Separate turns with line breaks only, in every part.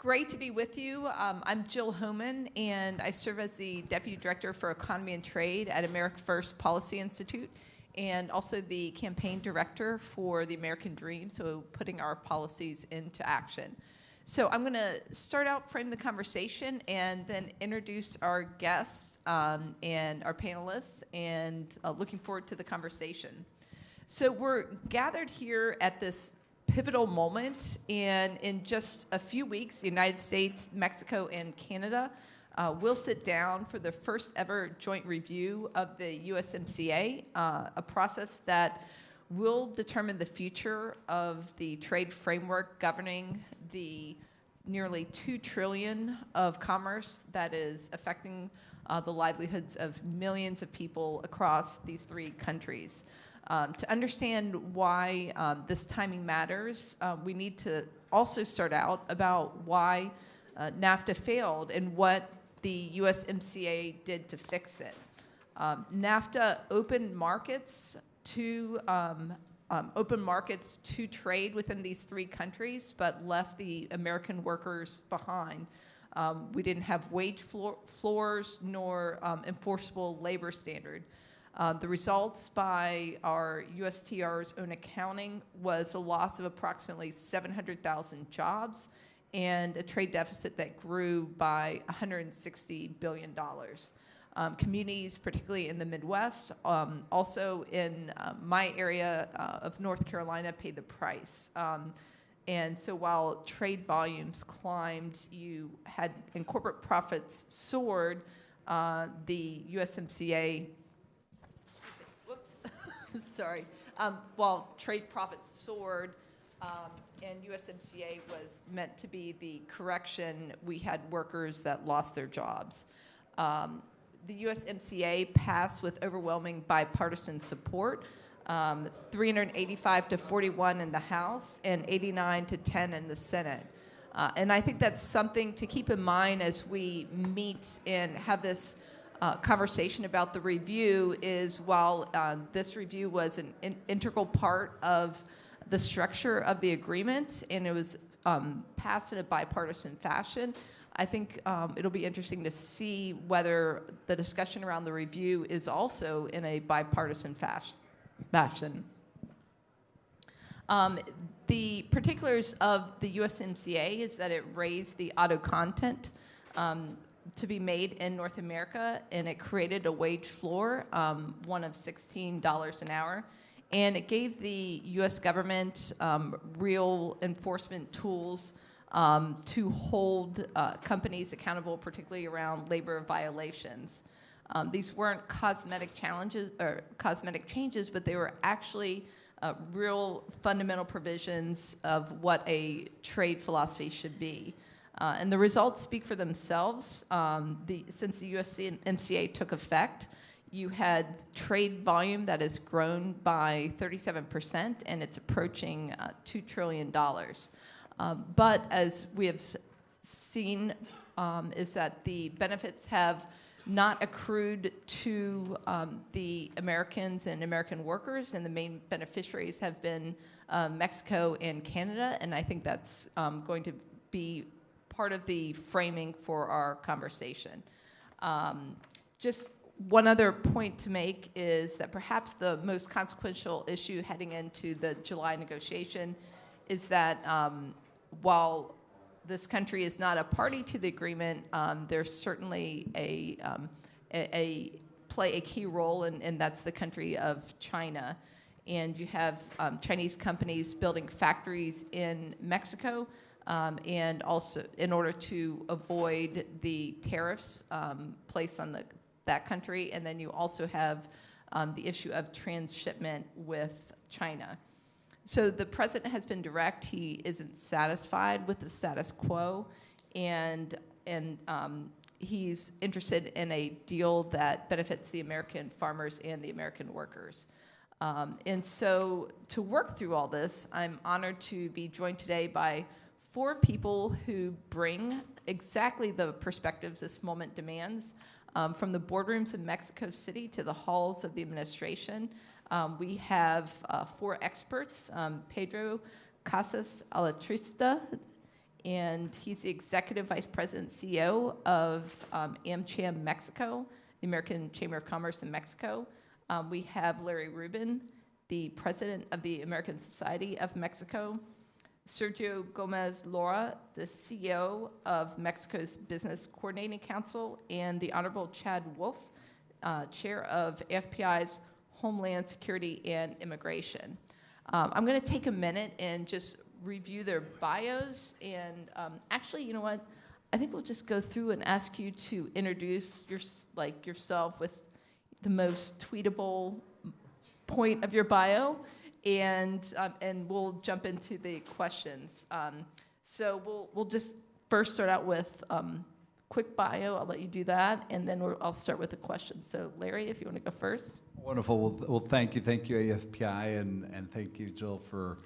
Great to be with you. I'm Jill Homan, and I serve as the Deputy Director for Economy and Trade at America First Policy Institute, and also the Campaign Director for the American Dream, so putting our policies into action. So I'm going to start out, frame the conversation, and then introduce our guests and our panelists, and looking forward to the conversation. So we're gathered here at this pivotal moment, and in just a few weeks, the United States, Mexico, and Canada will sit down for the first ever joint review of the USMCA, a process that will determine the future of the trade framework governing the nearly $2 trillion of commerce that is affecting the livelihoods of millions of people across these three countries. To understand why this timing matters, we need to also start out about why NAFTA failed and what the USMCA did to fix it. NAFTA opened markets to trade within these three countries, but left the American workers behind. We didn't have wage floors nor enforceable labor standard. The results by our USTR's own accounting was a loss of approximately 700,000 jobs and a trade deficit that grew by $160 billion. Communities, particularly in the Midwest, also in my area of North Carolina, paid the price. And so while trade volumes climbed, and corporate profits soared, the USMCA sorry. While trade profits soared and USMCA was meant to be the correction, we had workers that lost their jobs. The USMCA passed with overwhelming bipartisan support, 385 to 41 in the House and 89 to 10 in the Senate. And I think that's something to keep in mind as we meet and have this conversation about the review. Is while this review was an integral part of the structure of the agreement and it was passed in a bipartisan fashion, I think it'll be interesting to see whether the discussion around the review is also in a bipartisan fashion. The particulars of the USMCA is that it raised the auto content to be made in North America, and it created a wage floor, one of $16 an hour, and it gave the U.S. government real enforcement tools to hold companies accountable, particularly around labor violations. These weren't cosmetic changes, but they were actually real fundamental provisions of what a trade philosophy should be. And the results speak for themselves. Since the USMCA took effect, you had trade volume that has grown by 37%, and it's approaching $2 trillion. But as we have seen, is that the benefits have not accrued to the Americans and American workers, and the main beneficiaries have been Mexico and Canada, and I think that's going to be part of the framing for our conversation. Just one other point to make is that perhaps the most consequential issue heading into the July negotiation is that while this country is not a party to the agreement, there's certainly play a key role, and that's the country of China. And you have Chinese companies building factories in Mexico, and also in order to avoid the tariffs placed on that country. And then you also have the issue of transshipment with China. So the president has been direct. He isn't satisfied with the status quo, and he's interested in a deal that benefits the American farmers and the American workers. And so to work through all this, I'm honored to be joined today by 4 people who bring exactly the perspectives this moment demands, from the boardrooms in Mexico City to the halls of the administration. We have 4 experts, Pedro Casas Alatrista and he's the Executive Vice President CEO of AmCham Mexico, the American Chamber of Commerce in Mexico. We have Larry Rubin, the President of the American Society of Mexico, Sergio Gomez Lora, the CEO of Mexico's Business Coordinating Council, and the Honorable Chad Wolf, Chair of AFPI's Homeland Security and Immigration. I'm going to take a minute and just review their bios, and actually, you know what? I think we'll just go through and ask you to introduce yourself with the most tweetable point of your bio, and we'll jump into the questions. So we'll just first start out with quick bio. I'll let you do that, and then I'll start with the questions. So Larry, if you want to go first.
Wonderful. Well, thank you, AFPI, and thank you, Jill, for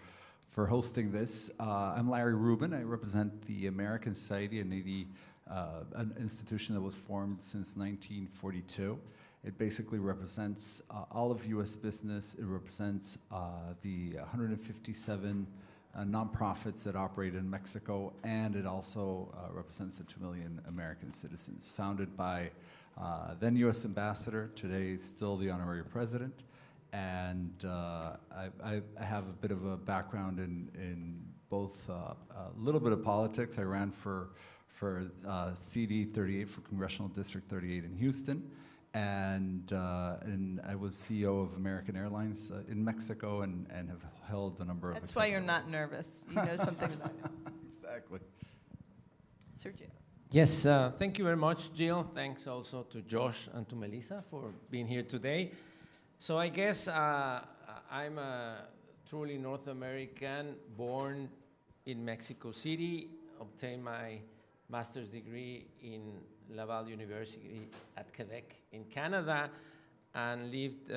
hosting this. I'm Larry Rubin. I represent the American Society, an institution that was formed since 1942. It basically represents all of U.S. business. It represents the 157 nonprofits that operate in Mexico, and it also represents the 2 million American citizens. Founded by then U.S. Ambassador, today still the Honorary President, and I have a bit of a background in both a little bit of politics. I ran for CD 38, for Congressional District 38 in Houston, and I was CEO of American Airlines in Mexico, and have held a number of.
That's why you're not nervous. You know something that I know.
Exactly.
Sergio.
Yes, thank you very much, Jill. Thanks also to Josh and to Melissa for being here today. So I guess I'm a truly North American, born in Mexico City, obtained my master's degree in Laval University at Quebec in Canada, and lived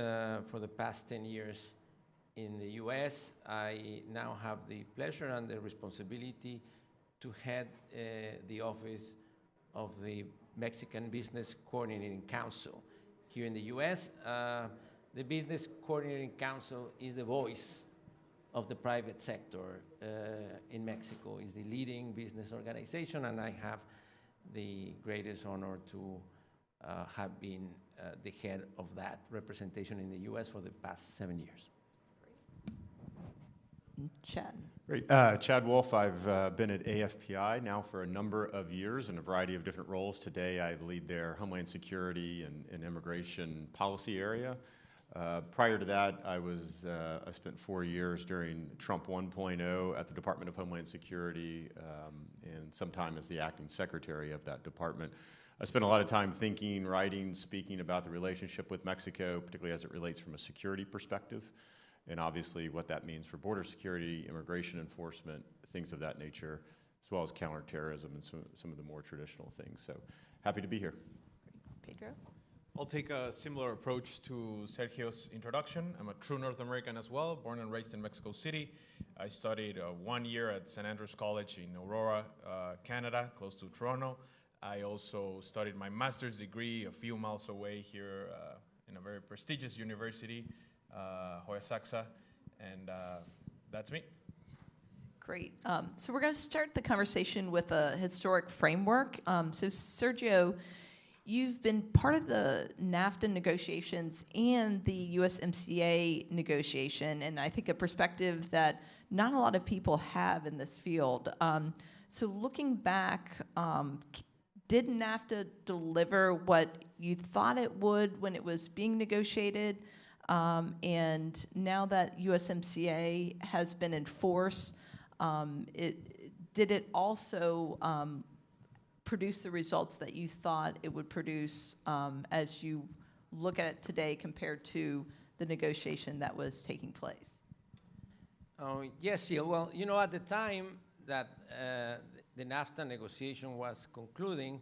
for the past 10 years in the US. I now have the pleasure and the responsibility to head the office of the Mexican Business Coordinating Council here in the US. The Business Coordinating Council is the voice of the private sector in Mexico. It's the leading business organization, and I have the greatest honor to have been the head of that representation in the US for the past 7 years.
Chad.
Great. Chad Wolf. I've been at AFPI now for a number of years in a variety of different roles. Today, I lead their Homeland Security and Immigration Policy area. Prior to that, I spent 4 years during Trump 1.0 at the Department of Homeland Security, and sometime as the acting secretary of that department. I spent a lot of time thinking, writing, speaking about the relationship with Mexico, particularly as it relates from a security perspective, and obviously what that means for border security, immigration enforcement, things of that nature, as well as counterterrorism and some of the more traditional things. So happy to be here.
Pedro?
I'll take a similar approach to Sergio's introduction. I'm a true North American as well, born and raised in Mexico City. I studied 1 year at St. Andrews College in Aurora, Canada, close to Toronto. I also studied my master's degree a few miles away here in a very prestigious university, Hoya Saxa, and that's me.
Great. So we're going to start the conversation with a historic framework. So Sergio, you've been part of the NAFTA negotiations and the USMCA negotiation, and I think a perspective that not a lot of people have in this field. So looking back, did NAFTA deliver what you thought it would when it was being negotiated? And now that USMCA has been in force, did it also produce the results that you thought it would produce as you look at it today compared to the negotiation that was taking place?
Yes, Jill. Well, you know, at the time that the NAFTA negotiation was concluding,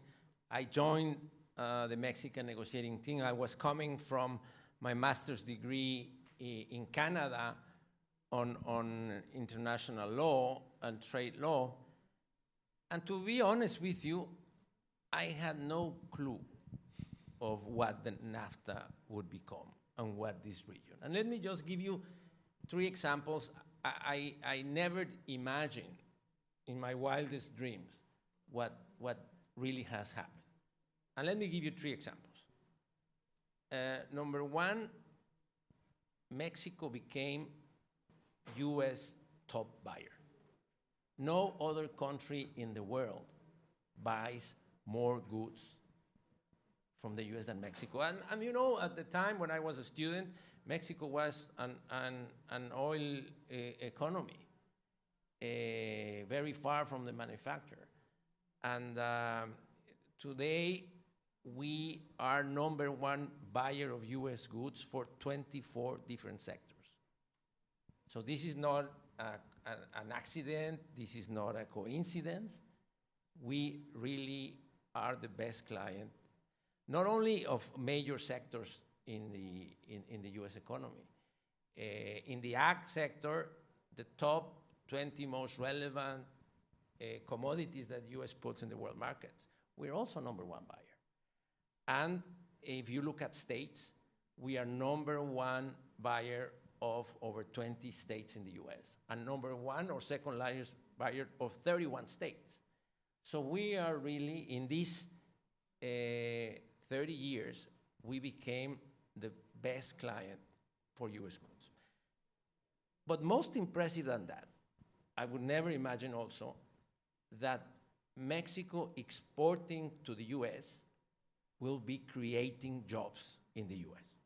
I joined the Mexican negotiating team. I was coming from my master's degree in Canada on international law and trade law. And to be honest with you, I had no clue of what the NAFTA would become and what this region. And let me just give you 3 examples. I never imagined in my wildest dreams what really has happened. And let me give you 3 examples. Number one, Mexico became US top buyer. No other country in the world buys more goods from the US than Mexico. And you know, at the time when I was a student, Mexico was an oil economy, very far from the manufacturer. And today, we are number 1 buyer of US goods for 24 different sectors. So this is not an accident, this is not a coincidence. We really are the best client, not only of major sectors in the US economy. In the ag sector, the top 20 most relevant commodities that US puts in the world markets, we're also number 1 buyer. And if you look at states, we are number 1 buyer of over 20 states in the US, and number 1 or second largest buyer of 31 states. So we are really, in these 30 years, we became the best client for US goods. But most impressive than that, I would never imagine also that Mexico exporting to the US will be creating jobs in the US.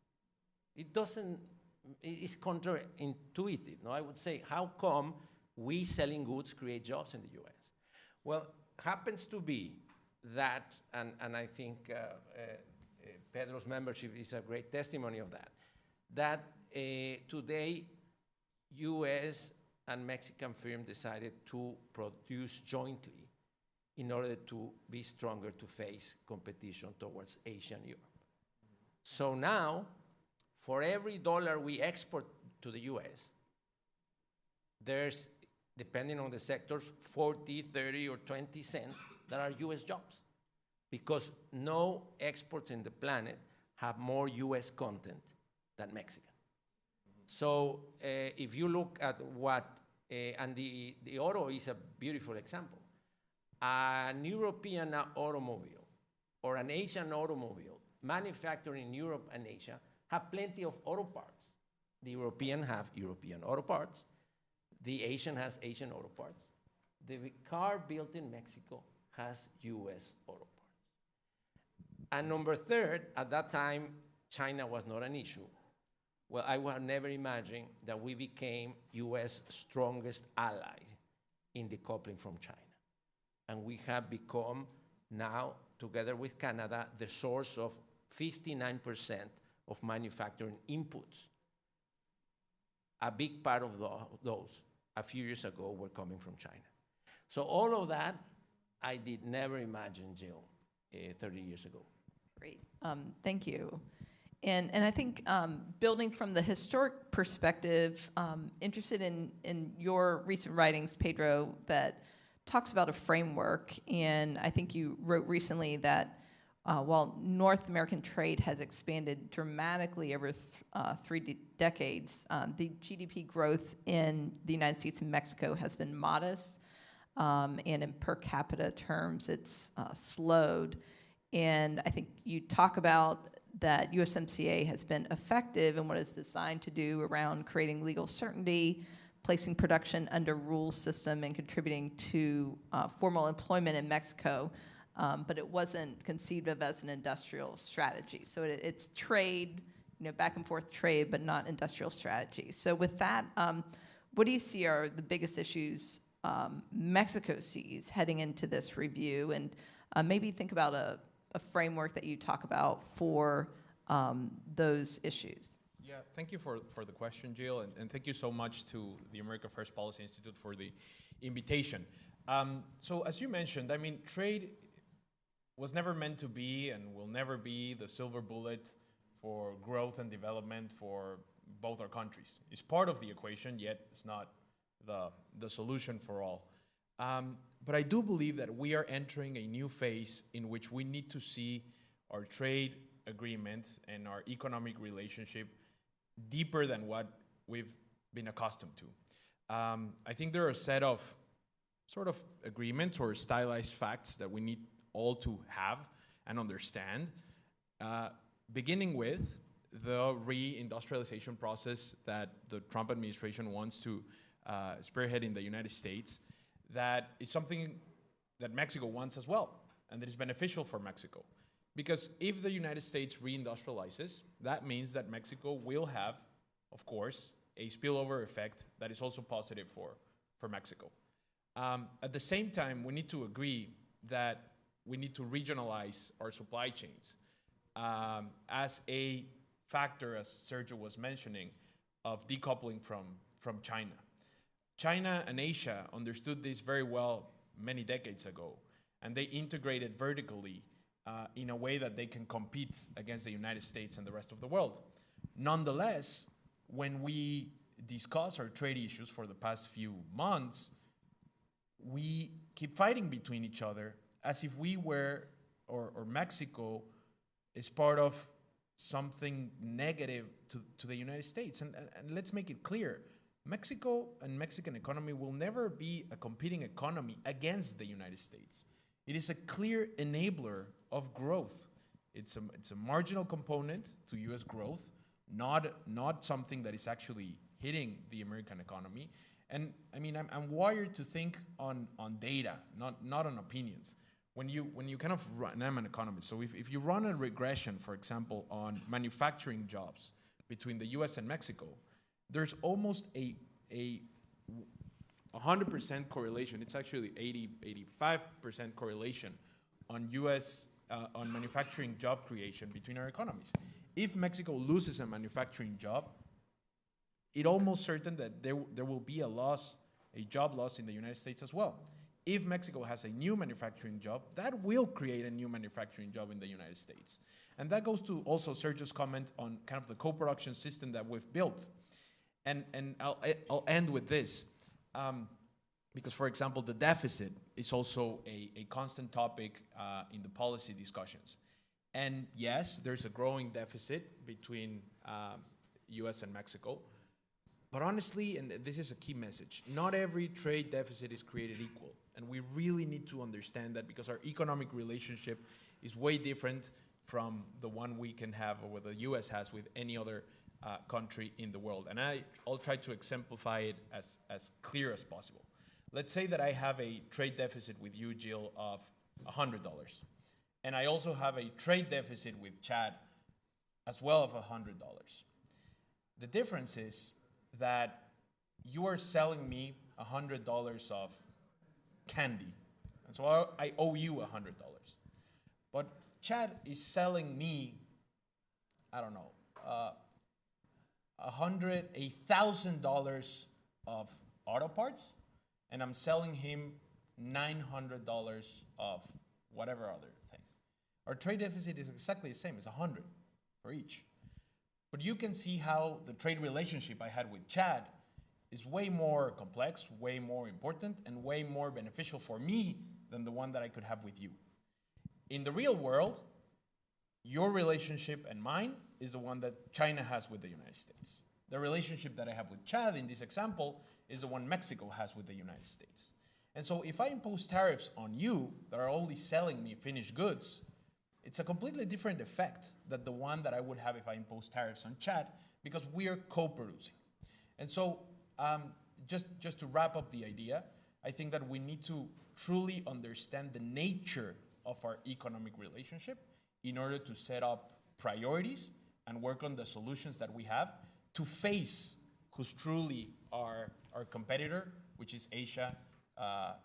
It's counterintuitive, no? I would say, how come we selling goods create jobs in the US? Well, happens to be that, and I think Pedro's membership is a great testimony of that today, US and Mexican firms decided to produce jointly in order to be stronger to face competition towards Asia and Europe. So now, for every dollar we export to the US, there's, depending on the sectors, 40, 30, or 20 cents that are US jobs, because no exports in the planet have more US content than Mexican. So if you look at what, and the auto is a beautiful example. An European automobile or an Asian automobile manufactured in Europe and Asia have plenty of auto parts. The European have European auto parts. The Asian has Asian auto parts. The car built in Mexico has US auto parts. And number 3, at that time, China was not an issue. Well, I would have never imagined that we became US strongest ally in decoupling from China. And we have become now, together with Canada, the source of 59% of manufacturing inputs. A big part of those, a few years ago, were coming from China. So all of that, I did never imagine, Jill, 30 years ago.
Great, thank you. And I think building from the historic perspective, interested in your recent writings, Pedro, that talks about a framework, and I think you wrote recently that while North American trade has expanded dramatically over 3 decades, the GDP growth in the United States and Mexico has been modest, and in per capita terms, it's slowed. And I think you talk about that USMCA has been effective in what it's designed to do around creating legal certainty, placing production under rules system, and contributing to formal employment in Mexico, but it wasn't conceived of as an industrial strategy. So it's trade, back and forth trade, but not industrial strategy. So with that, what do you see are the biggest issues Mexico sees heading into this review? And maybe think about a framework that you talk about for those issues.
Yeah, thank you for the question, Jill, and thank you so much to the America First Policy Institute for the invitation. So as you mentioned, I mean, trade was never meant to be and will never be the silver bullet for growth and development for both our countries. It's part of the equation, yet it's not the solution for all. But I do believe that we are entering a new phase in which we need to see our trade agreement and our economic relationship deeper than what we've been accustomed to. I think there are a set of sort of agreements or stylized facts that we need all to have and understand, beginning with the reindustrialization process that the Trump administration wants to spearhead in the United States. That is something that Mexico wants as well, and that is beneficial for Mexico. Because if the United States reindustrializes, that means that Mexico will have, of course, a spillover effect that is also positive for Mexico. At the same time, we need to agree that we need to regionalize our supply chains as a factor, as Sergio was mentioning, of decoupling from China. China and Asia understood this very well many decades ago, and they integrated vertically in a way that they can compete against the United States and the rest of the world. Nonetheless, when we discuss our trade issues for the past few months, we keep fighting between each other as if we were, or Mexico is part of something negative to the United States. And let's make it clear, Mexico and Mexican economy will never be a competing economy against the United States. It is a clear enabler of growth. It's a marginal component to US growth, not something that is actually hitting the American economy. And I mean, I'm wired to think on data, not on opinions. When you kind of run, and I'm an economist, so if you run a regression, for example, on manufacturing jobs between the US and Mexico, there's almost a 100% correlation. It's actually 85% correlation on on manufacturing job creation between our economies. If Mexico loses a manufacturing job, it's almost certain that there will be a job loss in the United States as well. If Mexico has a new manufacturing job, that will create a new manufacturing job in the United States. And that goes to also Sergio's comment on kind of the co-production system that we've built. And I'll end with this, because, for example, the deficit is also a constant topic in the policy discussions. And yes, there's a growing deficit between US and Mexico. But honestly, and this is a key message, not every trade deficit is created equal. And we really need to understand that, because our economic relationship is way different from the one we can have, or what the US has with any other country in the world. And I'll try to exemplify it as clear as possible. Let's say that I have a trade deficit with you, Jill, of $100. And I also have a trade deficit with Chad as well of $100. The difference is that you are selling me $100 of candy. And so I owe you $100. But Chad is selling me, I don't know, $1,000 of auto parts, and I'm selling him $900 of whatever other thing. Our trade deficit is exactly the same. It's 100 for each. But you can see how the trade relationship I had with Chad is way more complex, way more important, and way more beneficial for me than the one that I could have with you. In the real world, your relationship and mine is the one that China has with the United States. The relationship that I have with Chad in this example is the one Mexico has with the United States. And so if I impose tariffs on you that are only selling me finished goods, it's a completely different effect than the one that I would have if I impose tariffs on Chad, because we are co-producing. And so just to wrap up the idea, I think that we need to truly understand the nature of our economic relationship in order to set up priorities and work on the solutions that we have to face who's truly our competitor, which is Asia,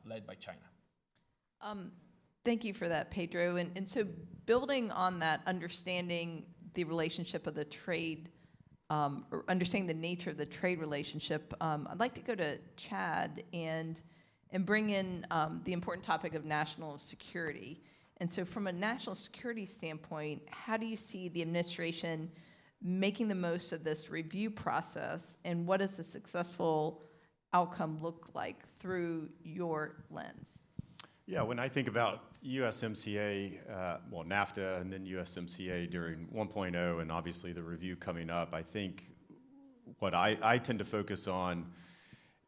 led by China.
Thank you for that, Pedro. And so building on that, understanding the relationship of the trade, or understanding the nature of the trade relationship, I'd like to go to Chad and bring in the important topic of national security. And so from a national security standpoint, how do you see the administration making the most of this review process, and what does a successful outcome look like through your lens?
Yeah, when I think about USMCA, well, NAFTA and then USMCA during 1.0 and obviously the review coming up, I think what I tend to focus on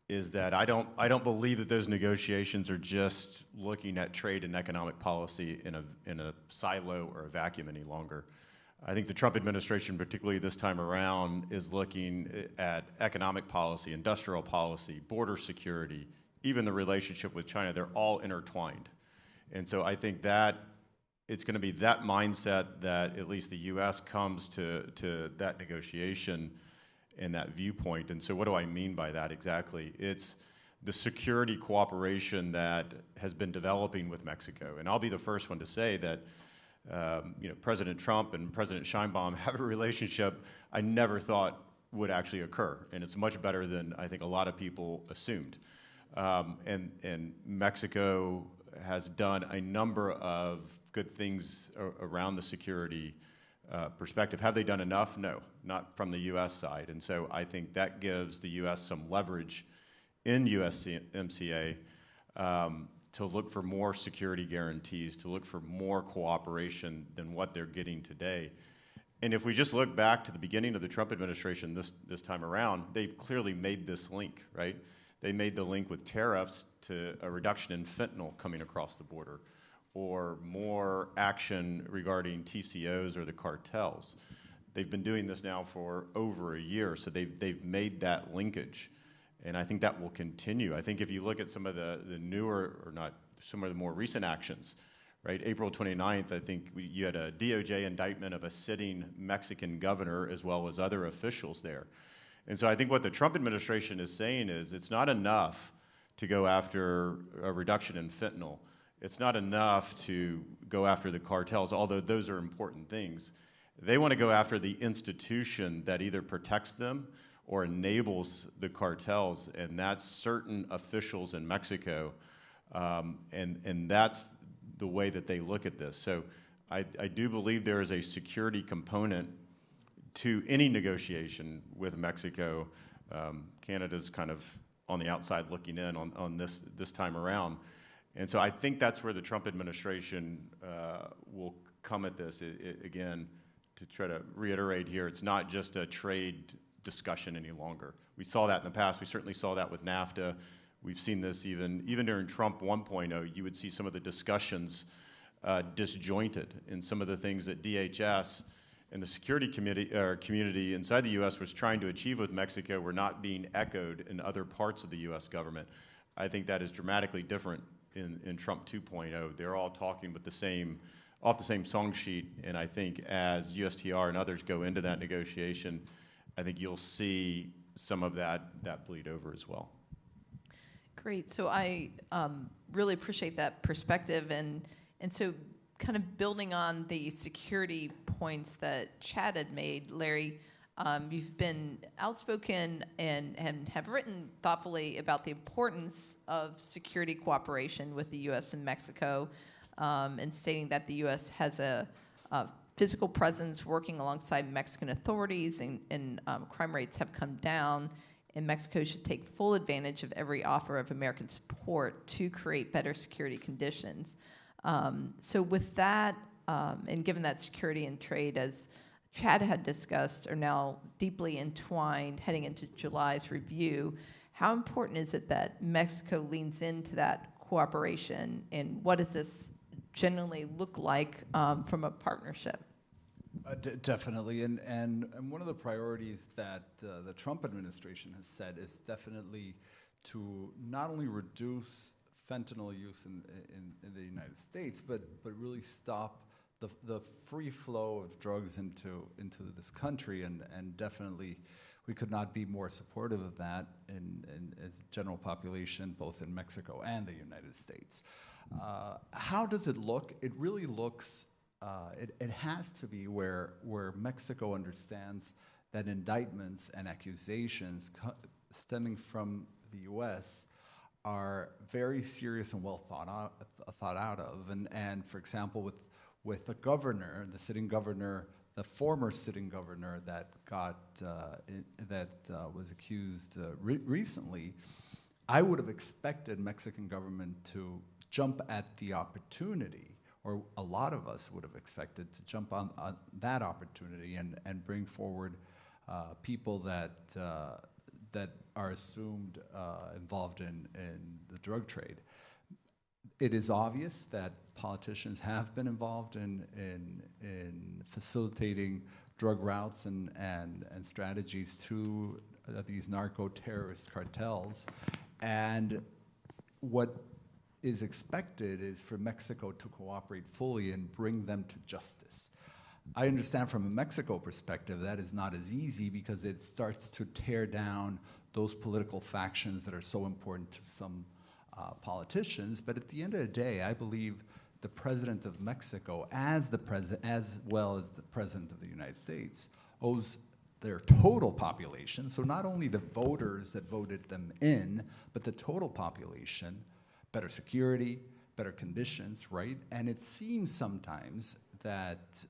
is that I don't believe that those negotiations are just looking at trade and economic policy in a silo or a vacuum any longer. I think the Trump administration, particularly this time around, is looking at economic policy, industrial policy, border security, even the relationship with China. They're all intertwined. And so I think that it's going to be that mindset that at least the U.S. comes to that negotiation and that viewpoint. And so what do I mean by that exactly? It's the security cooperation that has been developing with Mexico. And I'll be the first one to say that President Trump and President Sheinbaum have a relationship I never thought would actually occur. And it's much better than I think a lot of people assumed. And Mexico has done a number of good things around the security perspective. Have they done enough? No, not from the U.S. side. And so I think that gives the U.S. some leverage in USMCA to look for more security guarantees, to look for more cooperation than what they're getting today. And if we just look back to the beginning of the Trump administration this time around, they've clearly made this link, right? They made the link with tariffs to a reduction in fentanyl coming across the border, or more action regarding TCOs or the cartels. They've been doing this now for over a year, so they've made that linkage. And I think that will continue. I think if you look at some of the newer, or not, some of the more recent actions, right? April 29th, I think you had a DOJ indictment of a sitting Mexican governor as well as other officials there. And so I think what the Trump administration is saying is it's not enough to go after a reduction in fentanyl. It's not enough to go after the cartels, although those are important things. They want to go after the institution that either protects them or enables the cartels, and that's certain officials in Mexico, and that's the way that they look at this. So I do believe there is a security component to any negotiation with Mexico. Canada's kind of on the outside looking in on this time around. And so I think that's where the Trump administration will come at this. Again, to try to reiterate here, it's not just a trade discussion any longer. We saw that in the past. We certainly saw that with NAFTA. We've seen this even during Trump 1.0. You would see some of the discussions disjointed, and some of the things that DHS and the security community inside the U.S. was trying to achieve with Mexico were not being echoed in other parts of the U.S. government. I think that is dramatically different in Trump 2.0. They're all talking with off the same song sheet, and I think as USTR and others go into that negotiation, I think you'll see some of that bleed over as well.
Great. So I really appreciate that perspective, and so kind of building on the security points that Chad had made, Larry, you've been outspoken and have written thoughtfully about the importance of security cooperation with the U.S. and Mexico, and stating that the U.S. has a physical presence working alongside Mexican authorities, and crime rates have come down, and Mexico should take full advantage of every offer of American support to create better security conditions. So with that, and given that security and trade, as Chad had discussed, are now deeply entwined heading into July's review, how important is it that Mexico leans into that cooperation, and what does this generally look like from a partnership?
Definitely, and one of the priorities that the Trump administration has set is definitely to not only reduce fentanyl use in the United States, but really stop the free flow of drugs into this country, and definitely we could not be more supportive of that as a general population, both in Mexico and the United States. How does it look? It really looks, it has to be where Mexico understands that indictments and accusations stemming from the U.S. are very serious and well thought out of. And for example, with the governor, the sitting governor, the former sitting governor that was accused recently, I would have expected Mexican government to jump at the opportunity, or a lot of us would have expected to jump on that opportunity and bring forward people that that are assumed involved in the drug trade. It is obvious that politicians have been involved in facilitating drug routes and strategies to these narco-terrorist cartels. And what is expected is for Mexico to cooperate fully and bring them to justice. I understand from a Mexico perspective that is not as easy because it starts to tear down those political factions that are so important to some politicians. But at the end of the day, I believe the president of Mexico, as well as the president of the United States, owes their total population, so not only the voters that voted them in, but the total population, better security, better conditions, right? And it seems sometimes that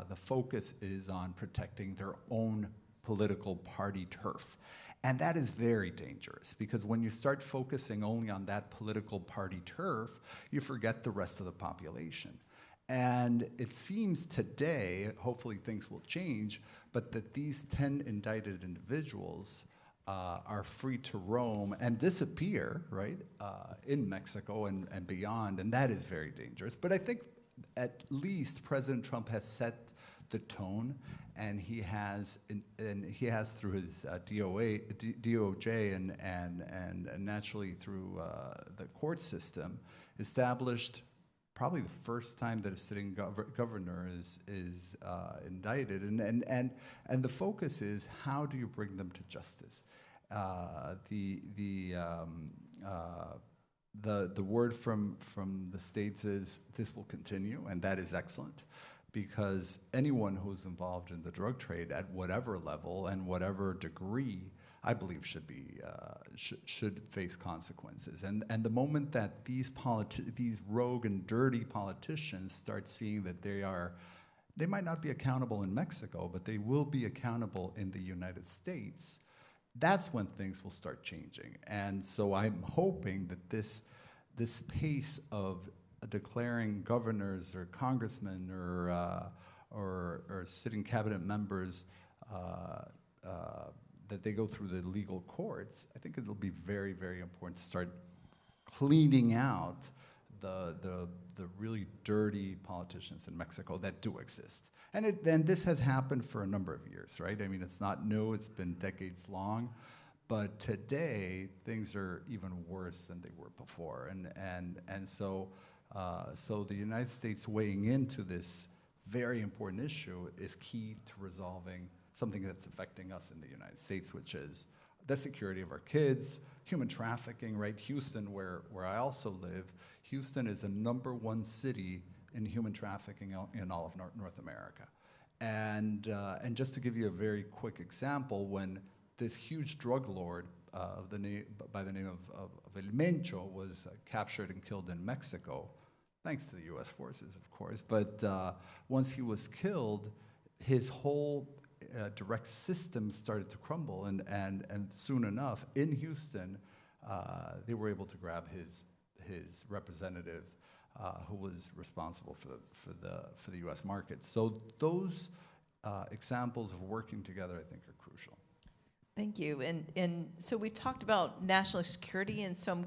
the focus is on protecting their own political party turf. And that is very dangerous, because when you start focusing only on that political party turf, you forget the rest of the population. And it seems today, hopefully things will change, but that these 10 indicted individuals are free to roam and disappear, right, in Mexico and beyond, and that is very dangerous. But I think at least President Trump has set the tone, and he has through his DOJ and naturally through the court system established probably the first time that a sitting governor is indicted, and the focus is how do you bring them to justice. The word from the states is this will continue, and that is excellent, because anyone who's involved in the drug trade at whatever level and whatever degree, I believe, should face consequences. And the moment that these rogue and dirty politicians start seeing that they might not be accountable in Mexico, but they will be accountable in the United States, that's when things will start changing. And so I'm hoping that this pace of declaring governors or congressmen or sitting cabinet members that they go through the legal courts, I think it'll be very, very important to start cleaning out the really dirty politicians in Mexico that do exist. And this has happened for a number of years, right? I mean, it's not new, it's been decades long, but today things are even worse than they were before. And so the United States weighing into this very important issue is key to resolving something that's affecting us in the United States, which is the security of our kids, human trafficking, right? Houston, where I also live, Houston is a #1 city in human trafficking in all of North America. And just to give you a very quick example, when this huge drug lord by the name of El Mencho was captured and killed in Mexico, thanks to the US forces, of course, but once he was killed, his whole direct system started to crumble, and soon enough, in Houston, they were able to grab his representative, who was responsible for the U.S. market. So those examples of working together, I think, are crucial.
Thank you. And so we talked about national security, and so I'm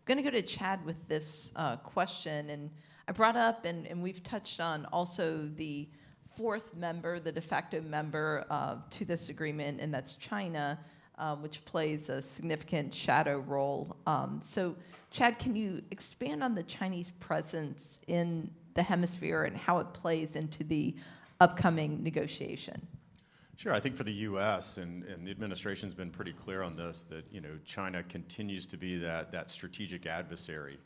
going to go to Chad with this question. And I brought up, and we've touched on also the fourth member, the de facto member to this agreement, and that's China, which plays a significant shadow role. So, Chad, can you expand on the Chinese presence in the hemisphere and how it plays into the upcoming negotiation?
Sure. I think for the U.S. and the administration's been pretty clear on this, that China continues to be that strategic adversary.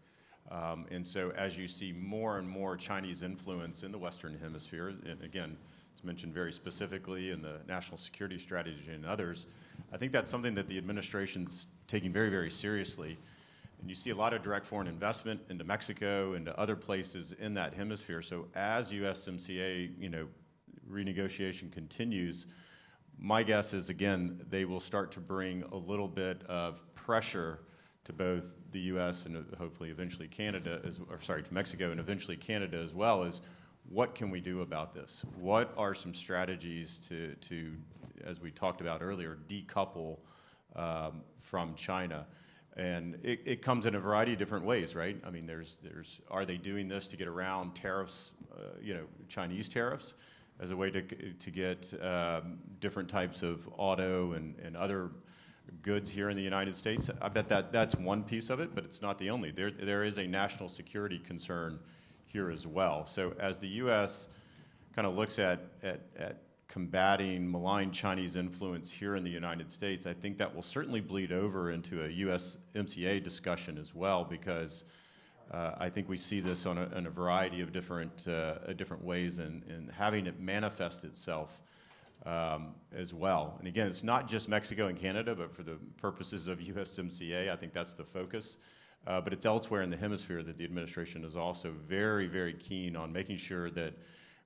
And so as you see more and more Chinese influence in the Western Hemisphere, and again, it's mentioned very specifically in the national security strategy and others, I think that's something that the administration's taking very, very seriously. And you see a lot of direct foreign investment into Mexico, into other places in that hemisphere. So as USMCA, renegotiation continues, my guess is, again, they will start to bring a little bit of pressure to both the U.S. and hopefully eventually Canada, to Mexico and eventually Canada as well, as what can we do about this? What are some strategies to as we talked about earlier, decouple from China. And it comes in a variety of different ways, right? I mean, are they doing this to get around tariffs, Chinese tariffs, as a way to get different types of auto and other goods here in the United States? I bet that's one piece of it, but it's not the only. There is a national security concern here as well. So as the U.S. kind of looks at combating malign Chinese influence here in the United States, I think that will certainly bleed over into a USMCA discussion as well, because I think we see this in a variety of different ways and having it manifest itself as well. And again, it's not just Mexico and Canada, but for the purposes of USMCA, I think that's the focus. But it's elsewhere in the hemisphere that the administration is also very, very keen on making sure that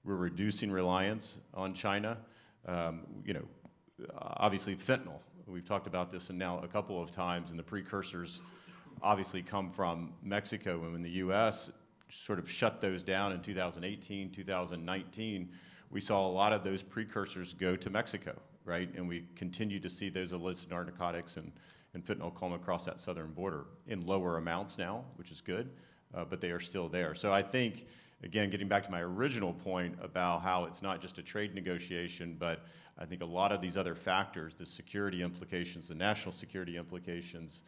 we're reducing reliance on China. Obviously fentanyl, we've talked about this and now a couple of times, and the precursors obviously come from Mexico. And when the U.S. sort of shut those down in 2018, 2019, we saw a lot of those precursors go to Mexico, right? And we continue to see those illicit narcotics and fentanyl come across that southern border in lower amounts now, which is good, but they are still there. So I think, again, getting back to my original point about how it's not just a trade negotiation, but I think a lot of these other factors, the security implications, the national security implications,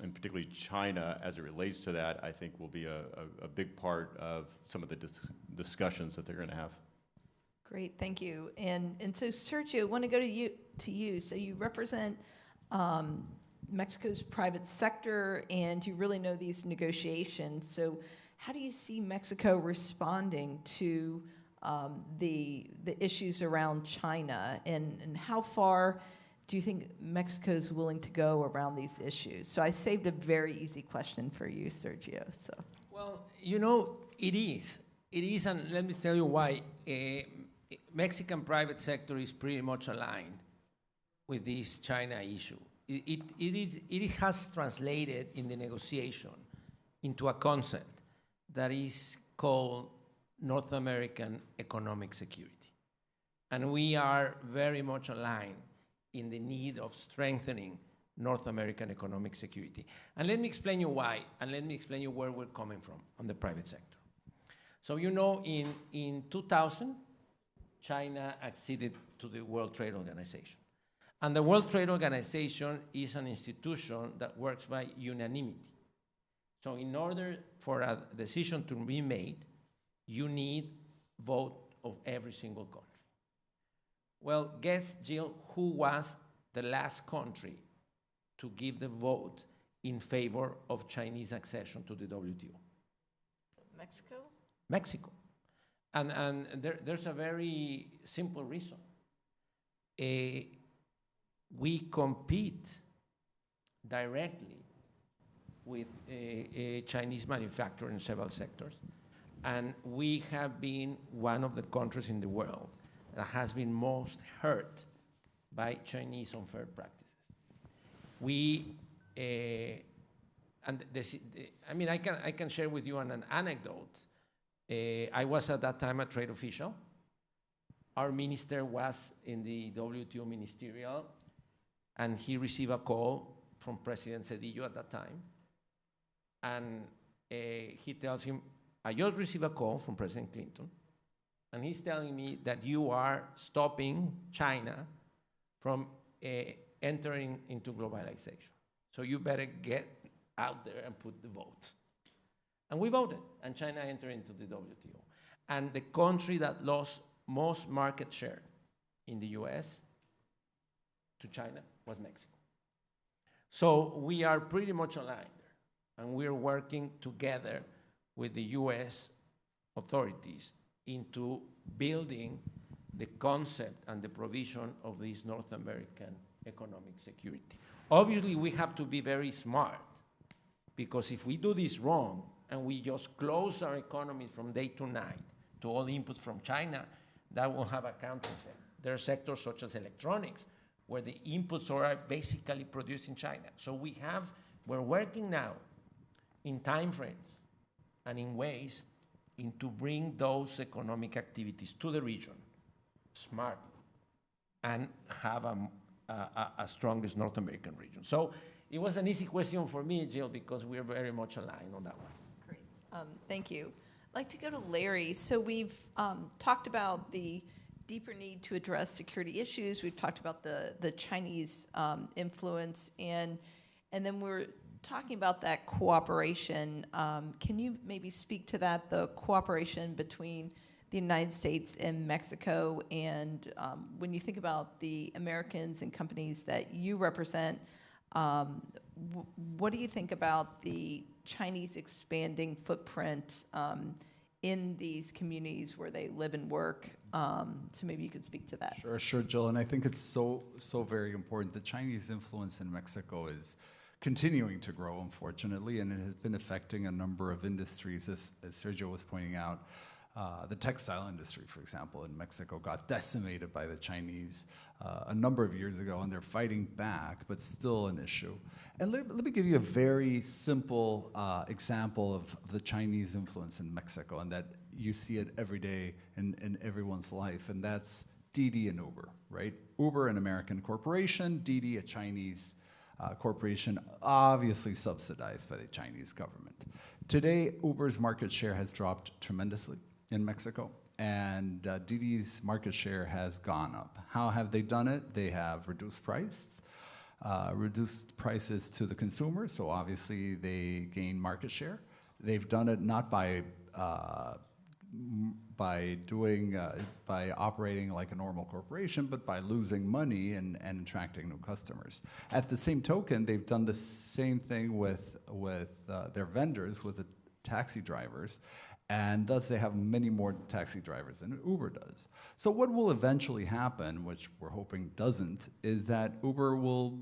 and particularly China as it relates to that, I think will be a big part of some of the discussions that they're going to have.
Great, thank you. And so Sergio, I want to go to you. So you represent Mexico's private sector, and you really know these negotiations. So how do you see Mexico responding to the issues around China, and how far do you think Mexico's willing to go around these issues? So I saved a very easy question for you, Sergio. So.
Well, it is. It is, and let me tell you why. Mexican private sector is pretty much aligned with this China issue. It has translated in the negotiation into a concept that is called North American economic security. And we are very much aligned in the need of strengthening North American economic security. And let me explain you why, and let me explain you where we're coming from on the private sector. So in 2000, China acceded to the World Trade Organization. And the World Trade Organization is an institution that works by unanimity. So in order for a decision to be made, you need vote of every single country. Well, guess, Jill, who was the last country to give the vote in favor of Chinese accession to the WTO?
Mexico?
Mexico. And there's a very simple reason. We compete directly with a Chinese manufacturer in several sectors, and we have been one of the countries in the world that has been most hurt by Chinese unfair practices. I can share with you an anecdote. I was at that time a trade official. Our minister was in the WTO ministerial, and he received a call from President Cedillo at that time. And he tells him, I just received a call from President Clinton, and he's telling me that you are stopping China from entering into globalization. So you better get out there and put the vote. And we voted, and China entered into the WTO. And the country that lost most market share in the US to China was Mexico. So we are pretty much aligned there, and we're working together with the US authorities into building the concept and the provision of this North American economic security. Obviously, we have to be very smart, because if we do this wrong and we just close our economy from day to night to all inputs from China, that will have a counter effect. There are sectors such as electronics where the inputs are basically produced in China. So we're working now in time frames and in ways to bring those economic activities to the region smartly and have a strongest North American region. So it was an easy question for me, Jill, because we're very much aligned on that one.
Great. Thank you. I'd like to go to Larry. So we've talked about the deeper need to address security issues. We've talked about the Chinese influence, and then we're talking about that cooperation. Can you maybe speak to that, the cooperation between the United States and Mexico, and when you think about the Americans and companies that you represent, what do you think about the Chinese expanding footprint in these communities where they live and work? So maybe you could speak to that.
Sure, Jill. And I think it's so very important. The Chinese influence in Mexico is continuing to grow, unfortunately, and it has been affecting a number of industries, as Sergio was pointing out. The textile industry, for example, in Mexico got decimated by the Chinese a number of years ago, and they're fighting back, but still an issue. And let me give you a very simple example of the Chinese influence in Mexico, and that you see it every day in everyone's life, and that's Didi and Uber, right? Uber, an American corporation, Didi, a Chinese corporation, obviously subsidized by the Chinese government. Today, Uber's market share has dropped tremendously in Mexico, and Didi's market share has gone up. How have they done it? They have reduced prices to the consumer, so obviously they gain market share. They've done it not by operating like a normal corporation, but by losing money and attracting new customers. At the same token, they've done the same thing with their vendors, with the taxi drivers, and thus they have many more taxi drivers than Uber does. So what will eventually happen, which we're hoping doesn't, is that Uber will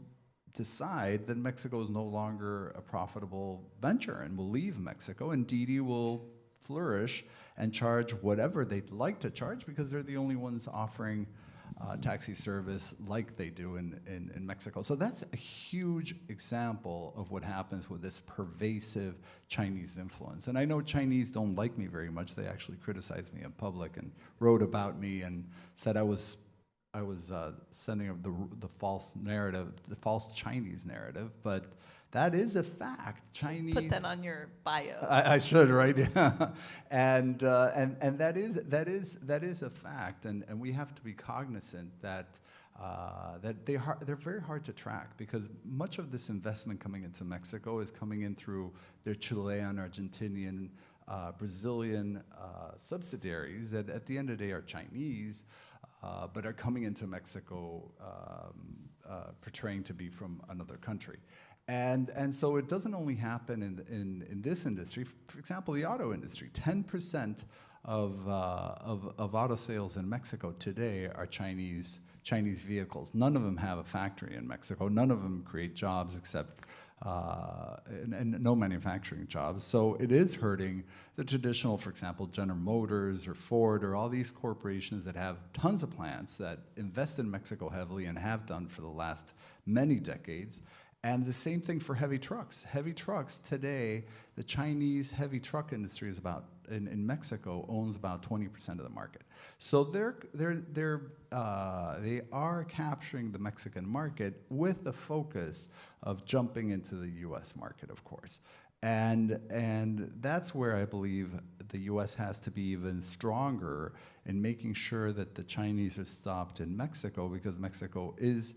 decide that Mexico is no longer a profitable venture and will leave Mexico, and Didi will flourish and charge whatever they'd like to charge, because they're the only ones offering taxi service like they do in Mexico. So that's a huge example of what happens with this pervasive Chinese influence. And I know Chinese don't like me very much. They actually criticized me in public and wrote about me and said I was sending the false narrative, the false Chinese narrative, but that is a fact. Chinese.
Put that on your bio.
I should, right? Yeah. And that is a fact, and we have to be cognizant that they're very hard to track, because much of this investment coming into Mexico is coming in through their Chilean, Argentinian, Brazilian subsidiaries that at the end of the day are Chinese, but are coming into Mexico portraying to be from another country. And so it doesn't only happen in this industry. For example, the auto industry, 10% of auto sales in Mexico today are Chinese vehicles. None of them have a factory in Mexico. None of them create jobs except and no manufacturing jobs. So it is hurting the traditional, for example, General Motors or Ford or all these corporations that have tons of plants that invest in Mexico heavily and have done for the last many decades. And the same thing for heavy trucks. Heavy trucks today, the Chinese heavy truck industry is in Mexico owns about 20% of the market. So they are capturing the Mexican market with the focus of jumping into the U.S. market, of course. And that's where I believe the U.S. has to be even stronger in making sure that the Chinese are stopped in Mexico, because Mexico is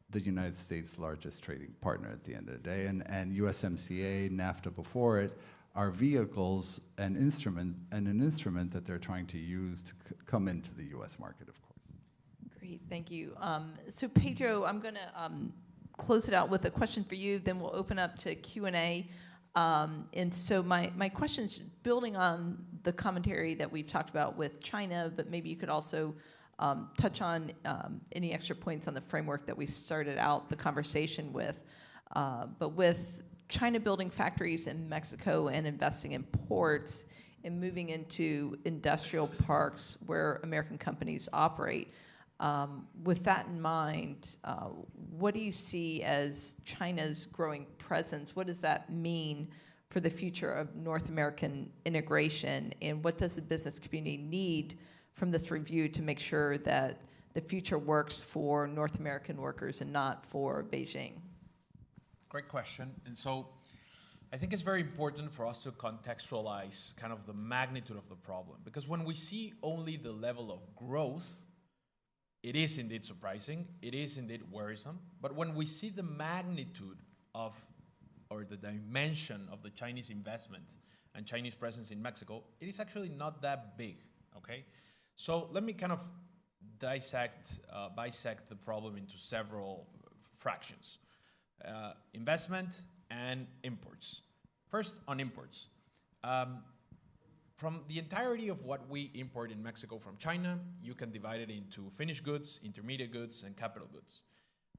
the United States' largest trading partner at the end of the day, and USMCA, NAFTA before it, are vehicles and an instrument that they're trying to use to come into the U.S. market, of course.
Great, thank you. So Pedro, I'm going to close it out with a question for you, then we'll open up to Q&A. And so my question is building on the commentary that we've talked about with China, but maybe you could also touch on any extra points on the framework that we started out the conversation with. But with China building factories in Mexico and investing in ports and moving into industrial parks where American companies operate, with that in mind, what do you see as China's growing presence? What does that mean for the future of North American integration? And what does the business community need from this review to make sure that the future works for North American workers and not for Beijing?
Great question. And so I think it's very important for us to contextualize kind of the magnitude of the problem, because when we see only the level of growth, it is indeed surprising, it is indeed worrisome, but when we see the magnitude of, or the dimension of the Chinese investment and Chinese presence in Mexico, it is actually not that big, okay? So let me kind of bisect the problem into several fractions. Investment and imports. First, on imports. From the entirety of what we import in Mexico from China, you can divide it into finished goods, intermediate goods, and capital goods.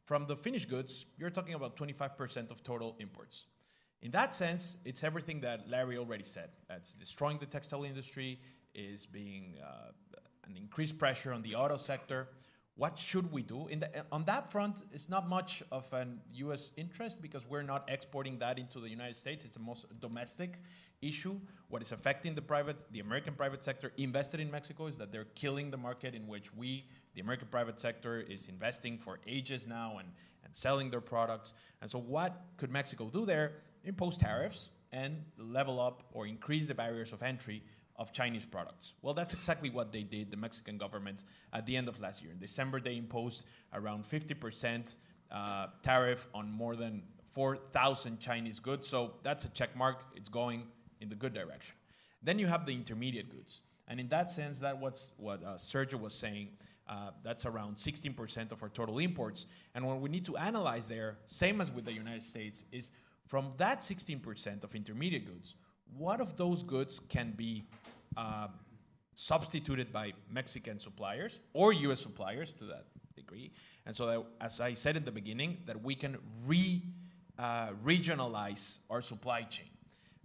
From the finished goods, you're talking about 25% of total imports. In that sense, it's everything that Larry already said. It's destroying the textile industry, is being an increased pressure on the auto sector. What should we do? On that front, it's not much of an U.S. interest because we're not exporting that into the United States. It's a most domestic issue. What is affecting the American private sector invested in Mexico is that they're killing the market in which the American private sector is investing for ages now and selling their products. And so what could Mexico do there? Impose tariffs and level up or increase the barriers of entry of Chinese products. Well, that's exactly what they did, the Mexican government, at the end of last year. In December, they imposed around 50% tariff on more than 4,000 Chinese goods. So that's a check mark. It's going in the good direction. Then you have the intermediate goods. And in that sense, that's what Sergio was saying. That's around 16% of our total imports. And what we need to analyze there, same as with the United States, is from that 16% of intermediate goods, what of those goods can be substituted by Mexican suppliers or U.S. suppliers to that degree? And so that, as I said in the beginning, that we can regionalize our supply chain.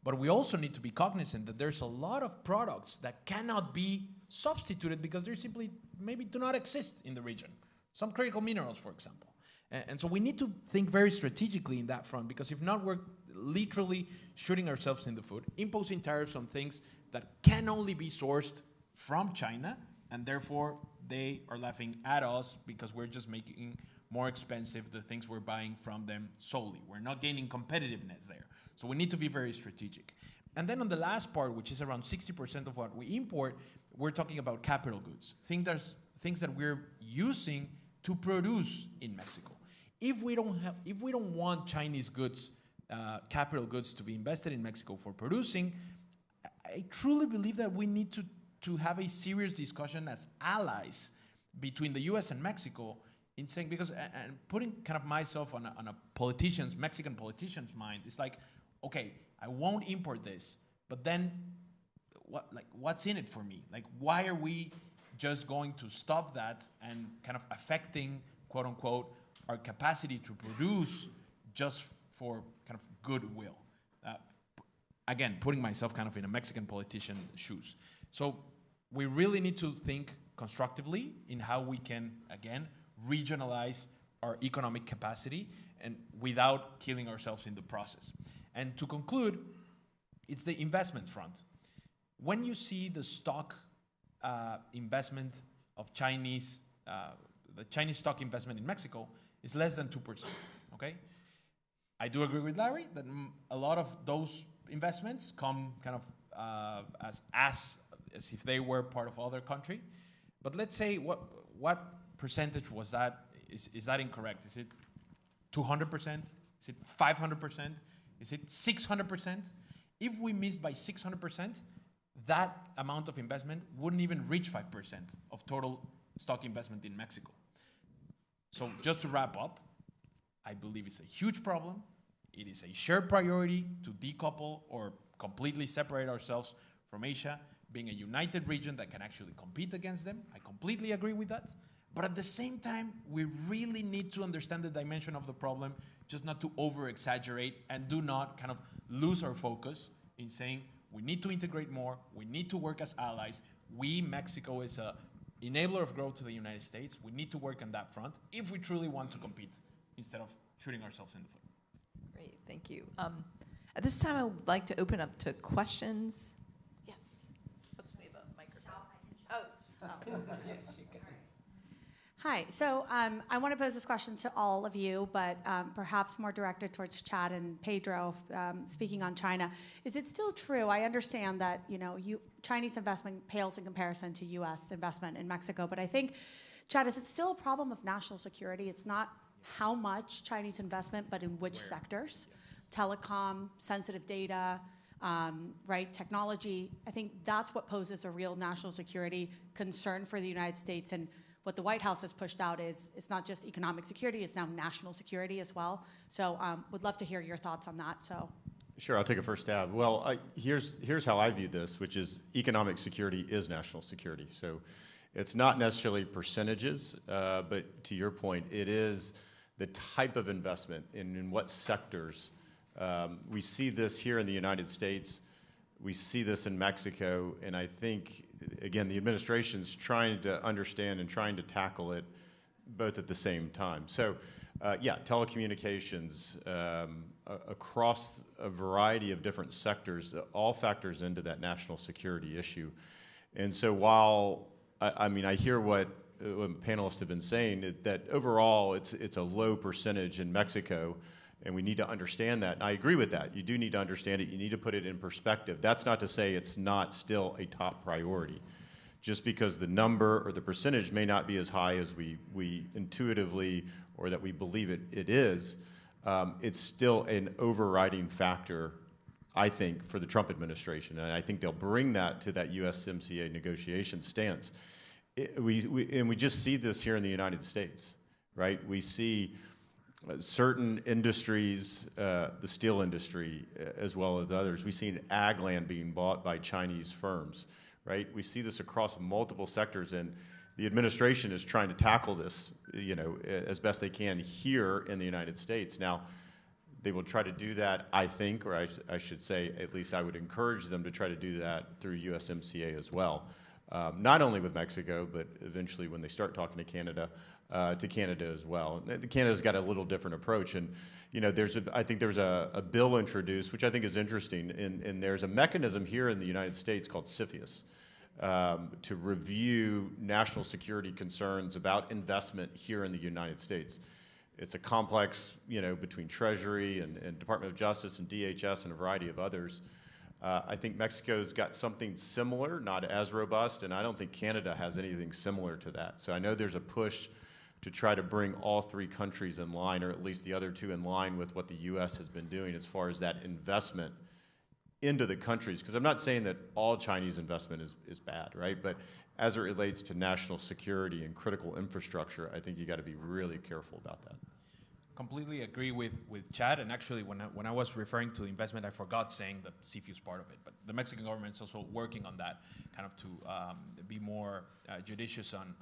But we also need to be cognizant that there's a lot of products that cannot be substituted because they simply maybe do not exist in the region. Some critical minerals, for example. And so we need to think very strategically in that front, because if not, we're literally shooting ourselves in the foot, imposing tariffs on things that can only be sourced from China, and therefore they are laughing at us because we're just making more expensive the things we're buying from them solely. We're not gaining competitiveness there. So we need to be very strategic. And then on the last part, which is around 60% of what we import, we're talking about capital goods, things that we're using to produce in Mexico. If we don't want Chinese goods, capital goods, to be invested in Mexico for producing, I truly believe that we need to have a serious discussion as allies between the U.S. and Mexico in saying, because and putting kind of myself on a Mexican politician's mind, it's like, okay, I won't import this, but then what's in it for me? Like, why are we just going to stop that and kind of affecting, quote unquote, our capacity to produce just for kind of goodwill? Again, putting myself kind of in a Mexican politician's shoes. So we really need to think constructively in how we can, again, regionalize our economic capacity and without killing ourselves in the process. And to conclude, it's the investment front. When you see the stock investment of Chinese, the Chinese stock investment in Mexico is less than 2%, okay? I do agree with Larry that a lot of those investments come kind of as if they were part of other country. But let's say, what percentage was that? Is that incorrect? Is it 200%? Is it 500%? Is it 600%? If we missed by 600%, that amount of investment wouldn't even reach 5% of total stock investment in Mexico. So just to wrap up, I believe it's a huge problem. It is a shared priority to decouple or completely separate ourselves from Asia, being a united region that can actually compete against them. I completely agree with that. But at the same time, we really need to understand the dimension of the problem, just not to over-exaggerate and do not kind of lose our focus in saying we need to integrate more, we need to work as allies. Mexico is a enabler of growth to the United States. We need to work on that front if we truly want to compete instead of shooting ourselves in the foot.
Great, thank you. At this time, I would like to open up to questions. Yes. Oops, we have a microphone. Oh.
Yes, she can.
Hi. So I want to pose this question to all of you, but perhaps more directed towards Chad and Pedro, speaking on China. Is it still true? I understand that Chinese investment pales in comparison to U.S. investment in Mexico, but I think, Chad, is it still a problem of national security? It's not how much Chinese investment, but in which sectors? Telecom, sensitive data, right? Technology. I think that's what poses a real national security concern for the United States. And what the White House has pushed out is it's not just economic security, it's now national security as well. So would love to hear your thoughts on that. So. Sure,
I'll take a first stab. Well, here's how I view this, which is economic security is national security. So it's not necessarily percentages, but to your point, it is the type of investment and in what sectors. We see this here in the United States. We see this in Mexico, and I think, again, the administration's trying to understand and trying to tackle it both at the same time. So, yeah, telecommunications, across a variety of different sectors, all factors into that national security issue. And so while, I hear what panelists have been saying, that overall it's a low percentage in Mexico, and we need to understand that. And I agree with that. You do need to understand it. You need to put it in perspective. That's not to say it's not still a top priority. Just because the number or the percentage may not be as high as we intuitively or that we believe it is, it's still an overriding factor, I think, for the Trump administration. And I think they'll bring that to that USMCA negotiation stance. We just see this here in the United States, right? We see certain industries, the steel industry, as well as others. We've seen ag land being bought by Chinese firms, right? We see this across multiple sectors, and the administration is trying to tackle this, as best they can here in the United States. Now, they will try to do that, I think, or I should say, at least I would encourage them to try to do that through USMCA as well. Not only with Mexico, but eventually when they start talking to Canada as well. Canada's got a little different approach, and I think there's a bill introduced, which I think is interesting, and there's a mechanism here in the United States called CFIUS to review national security concerns about investment here in the United States. It's a complex, between Treasury and Department of Justice and DHS and a variety of others. I think Mexico's got something similar, not as robust, and I don't think Canada has anything similar to that. So I know there's a push to try to bring all three countries in line, or at least the other two in line with what the U.S. has been doing as far as that investment into the countries. Because I'm not saying that all Chinese investment is bad, right? But as it relates to national security and critical infrastructure, I think you got to be really careful about that.
Completely agree with Chad, and actually when I was referring to investment, I forgot saying the CFIUS part of it, but the Mexican government is also working on that, kind of to be more judicious on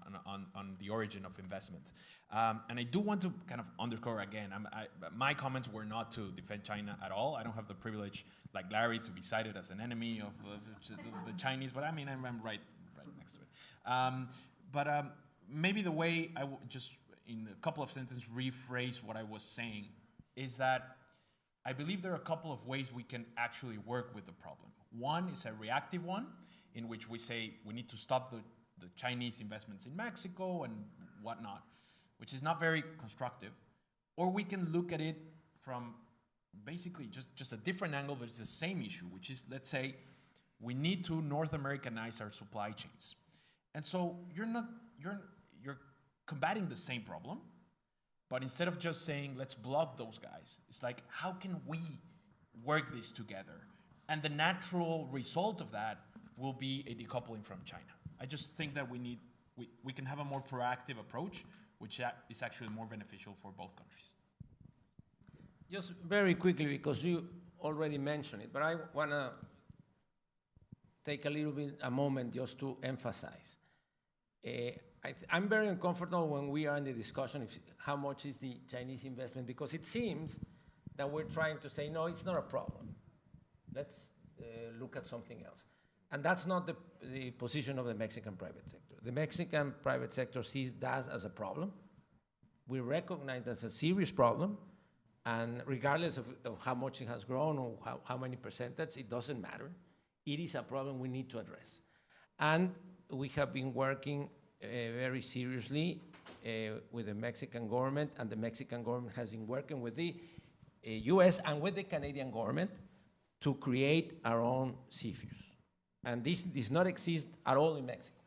the origin of investment. And I do want to kind of underscore again, my comments were not to defend China at all. I don't have the privilege, like Larry, to be cited as an enemy of the Chinese, but I'm right next to it. Maybe the way I just in a couple of sentences rephrase what I was saying is that I believe there are a couple of ways we can actually work with the problem. One is a reactive one, in which we say we need to stop the Chinese investments in Mexico and whatnot, which is not very constructive. Or we can look at it from basically just a different angle, but it's the same issue, which is, let's say, we need to North Americanize our supply chains. And so you're combating the same problem, but instead of just saying, let's block those guys, it's like, how can we work this together? And the natural result of that will be a decoupling from China. I just think that we can have a more proactive approach, which is actually more beneficial for both countries.
Just very quickly, because you already mentioned it, but I want to take a moment just to emphasize. I'm very uncomfortable when we are in the discussion of how much is the Chinese investment, because it seems that we're trying to say, no, it's not a problem. Let's look at something else. And that's not the position of the Mexican private sector. The Mexican private sector sees that as a problem. We recognize that's a serious problem, and regardless of how much it has grown or how many percentage, it doesn't matter. It is a problem we need to address. And we have been working very seriously with the Mexican government, and the Mexican government has been working with the US and with the Canadian government to create our own CFIUS. And this does not exist at all in Mexico.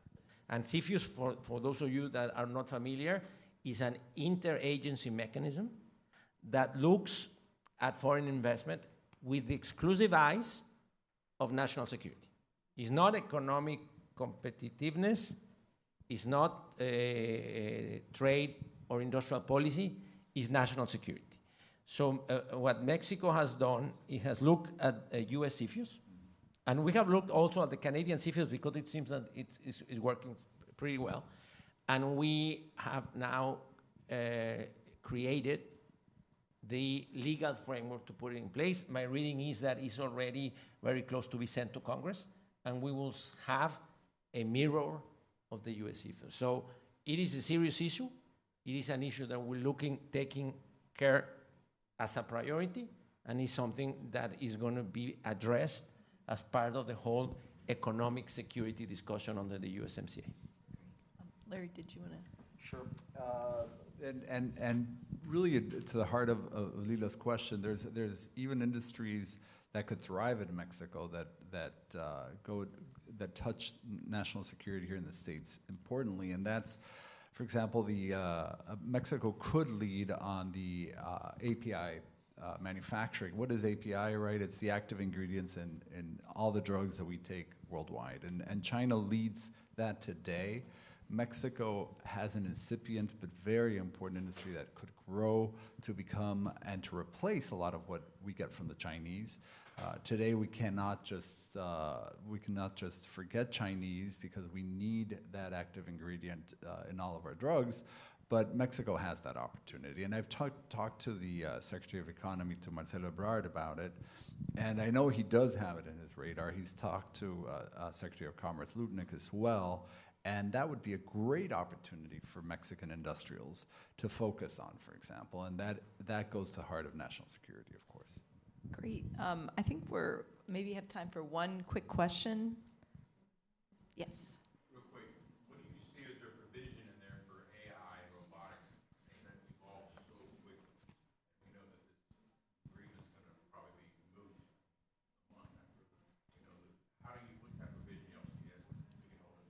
And CFIUS, for those of you that are not familiar, is an interagency mechanism that looks at foreign investment with the exclusive eyes of national security. It's not economic competitiveness, it's not trade or industrial policy, it's national security. So what Mexico has done, it has looked at US CFIUS, and we have looked also at the Canadian CFIUS because it seems that it's working pretty well. And we have now created the legal framework to put it in place. My reading is that it's already very close to be sent to Congress, and we will have a mirror of the US CFIUS. So it is a serious issue. It is an issue that we're taking care as a priority, and it's something that is going to be addressed as part of the whole economic security discussion under the USMCA.
Larry, did you want to?
Sure. And really to the heart of Lila's question, there's even industries that could thrive in Mexico that touch national security here in the States importantly, and that's, for example, Mexico could lead on the API manufacturing. What is API, right? It's the active ingredients in all the drugs that we take worldwide, and China leads that today. Mexico has an incipient but very important industry that could grow to become and to replace a lot of what we get from the Chinese. Today we cannot just forget Chinese because we need that active ingredient in all of our drugs, but Mexico has that opportunity. And I've talked to the Secretary of Economy, to Marcelo Ebrard, about it, and I know he does have it in his radar. He's talked to Secretary of Commerce Lutnick as well. And that would be a great opportunity for Mexican industrials to focus on, for example, and that goes to the heart of national security, of course.
Great. I think we're maybe have time for one quick question. Yes.
Real quick, what do you see as your provision in there for AI and robotics that evolves so quickly? We know that this agreement's going to probably be moved a month after. What's that provision you all see as we get older?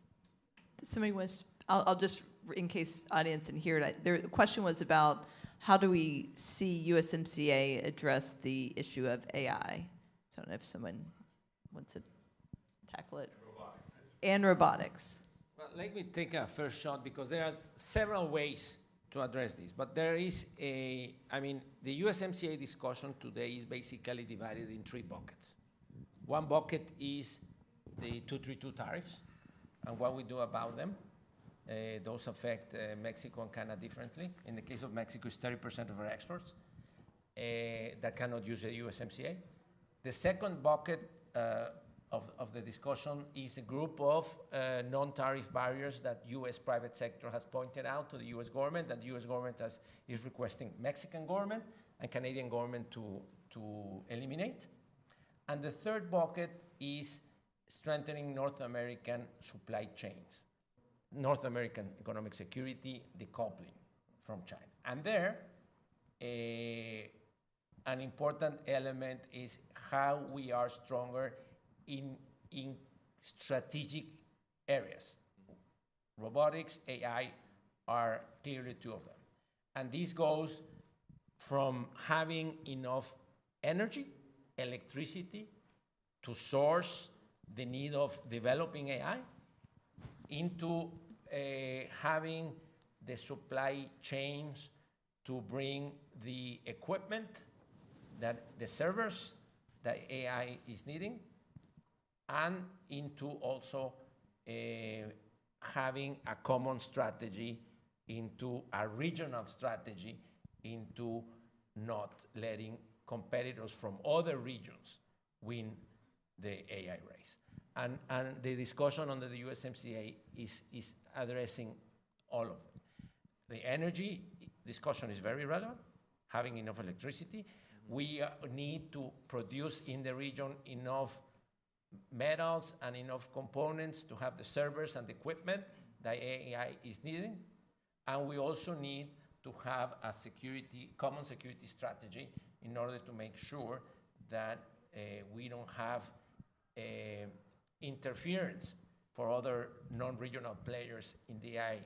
Somebody was, I'll just, in case audience didn't hear it, the question was about how do we see USMCA address the issue of AI? So I don't know if someone wants to tackle it. And robotics.
Well, let me take a first shot because there are several ways to address this. But there is the USMCA discussion today is basically divided in three buckets. One bucket is the 232 tariffs and what we do about them. Those affect Mexico and Canada differently. In the case of Mexico, it's 30% of our exports that cannot use the USMCA. The second bucket of the discussion is a group of non-tariff barriers that U.S. private sector has pointed out to the U.S. government, and the U.S. government is requesting Mexican government and Canadian government to eliminate. And the third bucket is strengthening North American supply chains, North American economic security, decoupling from China. And there, an important element is how we are stronger in strategic areas. Robotics, AI are clearly two of them. And this goes from having enough energy, electricity, to source the need of developing AI, into having the supply chains to bring the equipment, the servers that AI is needing, and into also having a common strategy, into a regional strategy, into not letting competitors from other regions win the AI race. And the discussion under the USMCA is addressing all of them. The energy discussion is very relevant, having enough electricity. We need to produce in the region enough metals and enough components to have the servers and the equipment that AI is needed, and we also need to have a common security strategy in order to make sure that we don't have interference for other non-regional players in the AI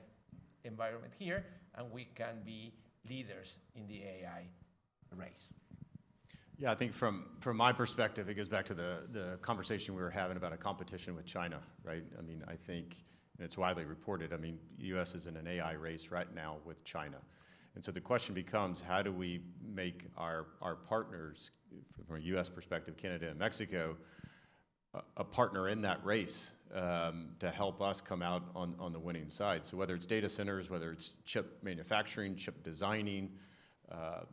environment here, and we can be leaders in the AI race.
Yeah, I think from my perspective, it goes back to the conversation we were having about a competition with China, right? I mean, I think, and it's widely reported, I mean, the U.S. is in an AI race right now with China. And so the question becomes, how do we make our partners, from a U.S. perspective, Canada and Mexico, a partner in that race to help us come out on the winning side? So whether it's data centers, whether it's chip manufacturing, chip designing,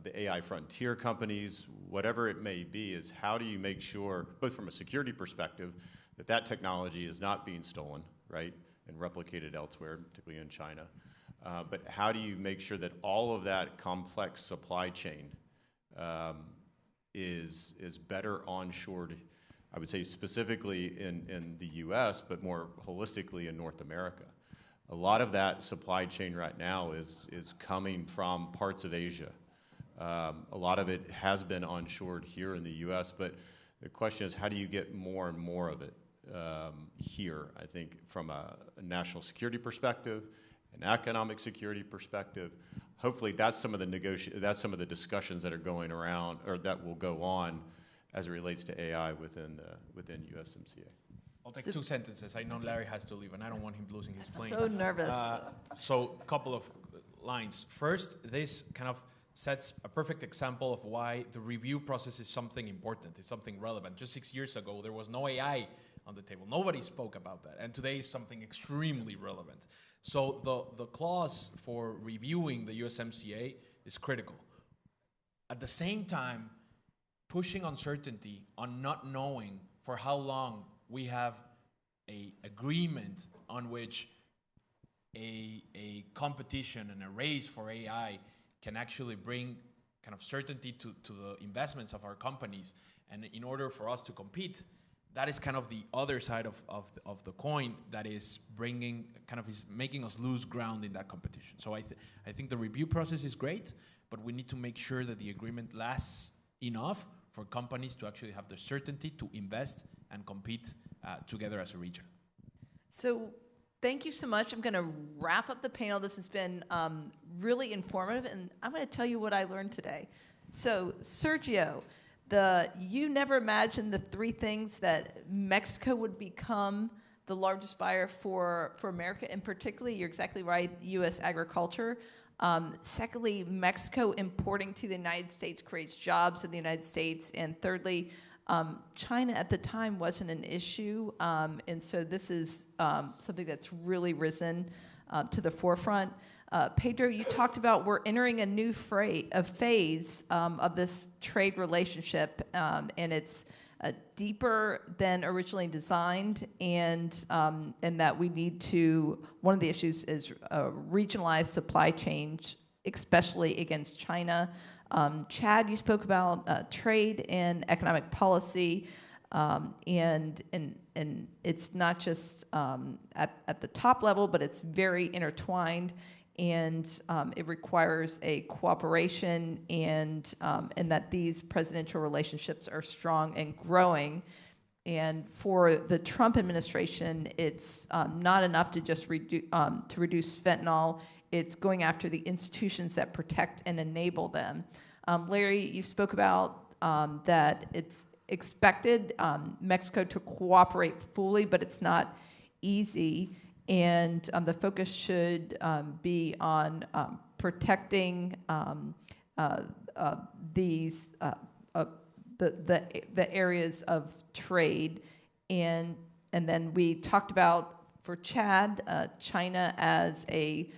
the AI frontier companies, whatever it may be, is how do you make sure, both from a security perspective, that technology is not being stolen, right, and replicated elsewhere, particularly in China. But how do you make sure that all of that complex supply chain is better onshored, I would say specifically in the US, but more holistically in North America? A lot of that supply chain right now is coming from parts of Asia. A lot of it has been onshored here in the US, but the question is, how do you get more and more of it here? I think from a national security perspective, an economic security perspective, hopefully that's some of the discussions that are going around, or that will go on as it relates to AI within USMCA.
I'll take 2 sentences. I know Larry has to leave, and I don't want him losing his plane.
So nervous.
So a couple of lines. First, this kind of sets a perfect example of why the review process is something important, it's something relevant. Just 6 years ago, there was no AI on the table. Nobody spoke about that. And today is something extremely relevant. So the clause for reviewing the USMCA is critical. At the same time, pushing uncertainty on not knowing for how long we have an agreement on which a competition and a race for AI can actually bring kind of certainty to the investments of our companies. And in order for us to compete, that is kind of the other side of the coin that is bringing, kind of is making us lose ground in that competition. So I think the review process is great, but we need to make sure that the agreement lasts enough for companies to actually have the certainty to invest and compete together as a region.
So thank you so much. I'm going to wrap up the panel. This has been really informative, and I'm going to tell you what I learned today. So Sergio, you never imagined the 3 things that Mexico would become the largest buyer for America, and particularly, you're exactly right, U.S. agriculture. Secondly, Mexico importing to the United States creates jobs in the United States. And thirdly, China at the time wasn't an issue. And so this is something that's really risen to the forefront. Pedro, you talked about we're entering a new phase of this trade relationship, and it's deeper than originally designed, and that we need to, one of the issues is regionalized supply chains, especially against China. Chad, you spoke about trade and economic policy, and it's not just at the top level, but it's very intertwined, and it requires a cooperation, and that these presidential relationships are strong and growing. And for the Trump administration, it's not enough to just to reduce fentanyl. It's going after the institutions that protect and enable them. Larry, you spoke about that it's expected Mexico to cooperate fully, but it's not easy. And the focus should be on protecting these the areas of trade, and then we talked about, for Chad, China as a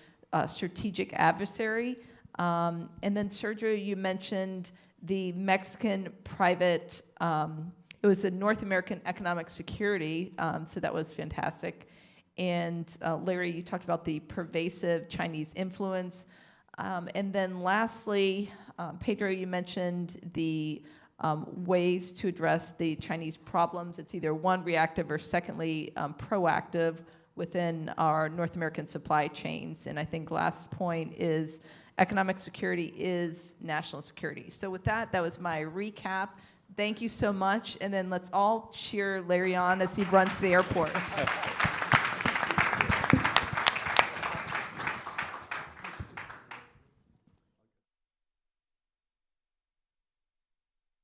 strategic adversary, and then Sergio, you mentioned the Mexican private. It was a North American economic security, so that was fantastic. And Larry, you talked about the pervasive Chinese influence. And then lastly, Pedro, you mentioned the ways to address the Chinese problems. It's either one, reactive, or secondly, proactive. within our North American supply chains. And I think last point is economic security is national security. So with that, that was my recap. Thank you so much. And then let's all cheer Larry on as he runs to the airport.